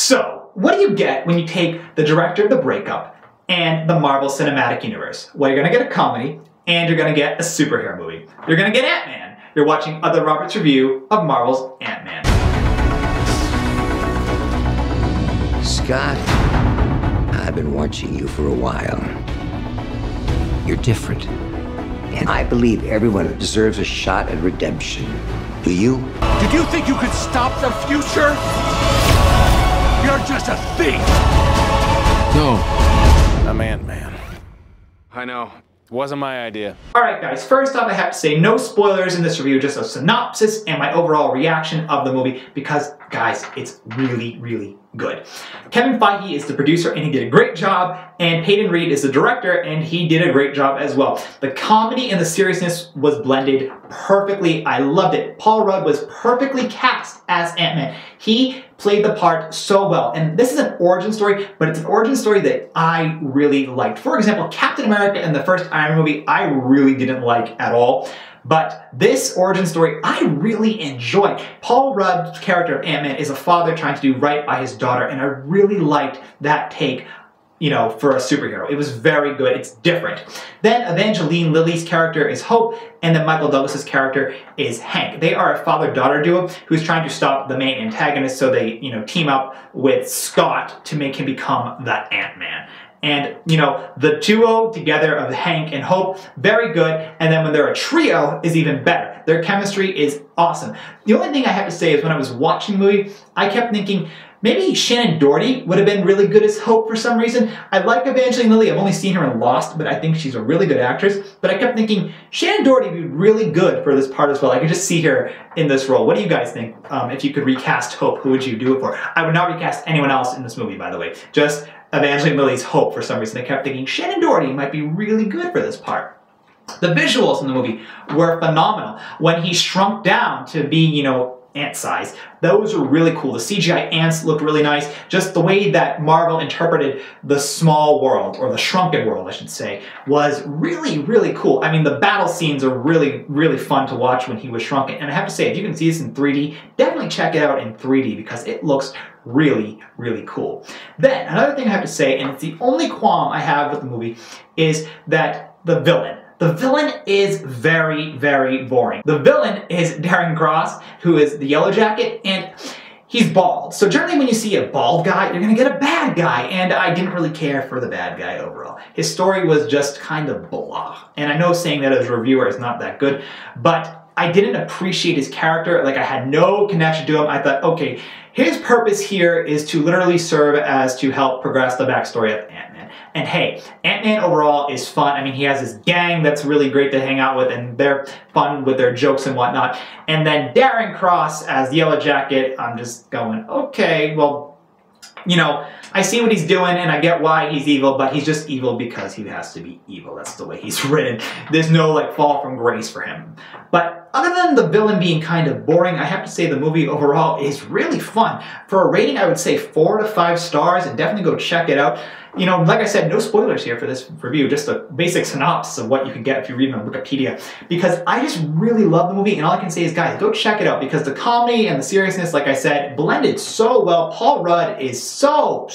So, what do you get when you take the director of The Breakup and the Marvel Cinematic Universe? Well, you're gonna get a comedy, and you're gonna get a superhero movie. You're gonna get Ant-Man. You're watching Otherobert's review of Marvel's Ant-Man. Scott, I've been watching you for a while. You're different. And I believe everyone deserves a shot at redemption. Do you? Did you think you could stop the future? You're just a thief! No. I'm Ant-Man. I know. Wasn't my idea. Alright guys, first off I have to say no spoilers in this review, just a synopsis and my overall reaction of the movie because, guys, it's really, really good. Kevin Feige is the producer and he did a great job, and Peyton Reed is the director and he did a great job as well. The comedy and the seriousness was blended perfectly. I loved it. Paul Rudd was perfectly cast as Ant-Man. He played the part so well. And this is an origin story, but it's an origin story that I really liked. For example, Captain America in the first Iron Man movie, I really didn't like at all. But this origin story, I really enjoyed. Paul Rudd's character of Ant-Man is a father trying to do right by his daughter, and I really liked that take, you know, for a superhero. It was very good. It's different. Then Evangeline Lilly's character is Hope, and then Michael Douglas's character is Hank. They are a father-daughter duo who's trying to stop the main antagonist, so they, you know, team up with Scott to make him become the Ant-Man. And, you know, the duo together of Hank and Hope, very good. And then when they're a trio is even better. Their chemistry is awesome. The only thing I have to say is when I was watching the movie, I kept thinking, maybe Shannon Doherty would have been really good as Hope for some reason. I like Evangeline Lilly. I've only seen her in Lost, but I think she's a really good actress. But I kept thinking, Shannon Doherty would be really good for this part as well. I could just see her in this role. What do you guys think? If you could recast Hope, who would you do it for? I would not recast anyone else in this movie, by the way. Just Evangeline Lilly's Hope for some reason. I kept thinking Shannon Doherty might be really good for this part. The visuals in the movie were phenomenal. When he shrunk down to be, you know, ant size, those were really cool. The CGI ants looked really nice. Just the way that Marvel interpreted the small world, or the shrunken world, I should say, was really, really cool. I mean, the battle scenes are really, really fun to watch when he was shrunken. And I have to say, if you can see this in 3D, definitely check it out in 3D because it looks really, really cool. Then, another thing I have to say, and it's the only qualm I have with the movie, is that the villain is very, very boring. The villain is Darren Cross, who is the Yellow Jacket, and he's bald. So generally when you see a bald guy, you're gonna get a bad guy, and I didn't really care for the bad guy overall. His story was just kind of blah. And I know saying that as a reviewer is not that good, but I didn't appreciate his character. Like, I had no connection to him. I thought, okay, his purpose here is to literally serve as to help progress the backstory of Ant-Man. And hey, Ant-Man overall is fun. I mean, he has this gang that's really great to hang out with, and they're fun with their jokes and whatnot. And then Darren Cross as Yellow Jacket, I'm just going, okay, well, you know, I see what he's doing and I get why he's evil, but he's just evil because he has to be evil. That's the way he's written. There's no, like, fall from grace for him. But other than the villain being kind of boring, I have to say the movie overall is really fun. For a rating, I would say 4 to 5 stars, and definitely go check it out. You know, like I said, no spoilers here for this review, just a basic synopsis of what you can get if you read it on Wikipedia. Because I just really love the movie, and all I can say is, guys, go check it out, because the comedy and the seriousness, like I said, blended so well. Paul Rudd is so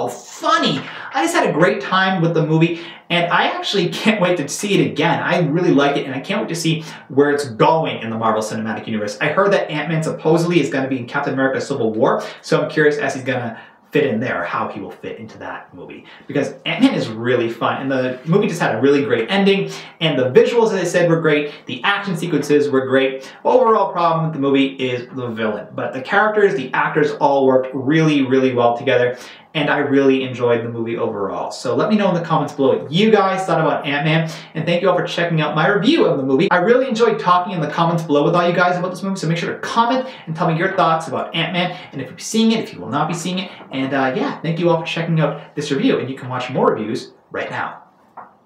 funny. I just had a great time with the movie, and I actually can't wait to see it again. I really like it, and I can't wait to see where it's going in the Marvel Cinematic Universe. I heard that Ant-Man supposedly is going to be in Captain America Civil War, so I'm curious as he's going to fit in there, how he will fit into that movie. Because Ant-Man is really fun, and the movie just had a really great ending, and the visuals, as I said, were great, the action sequences were great. Overall problem with the movie is the villain, but the characters, the actors all worked really, really well together, and I really enjoyed the movie overall. So let me know in the comments below what you guys thought about Ant-Man, and thank you all for checking out my review of the movie. I really enjoyed talking in the comments below with all you guys about this movie, so make sure to comment and tell me your thoughts about Ant-Man, and if you'll be seeing it, if you will not be seeing it, and yeah, thank you all for checking out this review, and you can watch more reviews right now.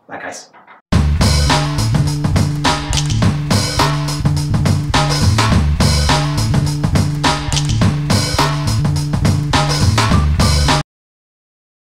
Bye, guys.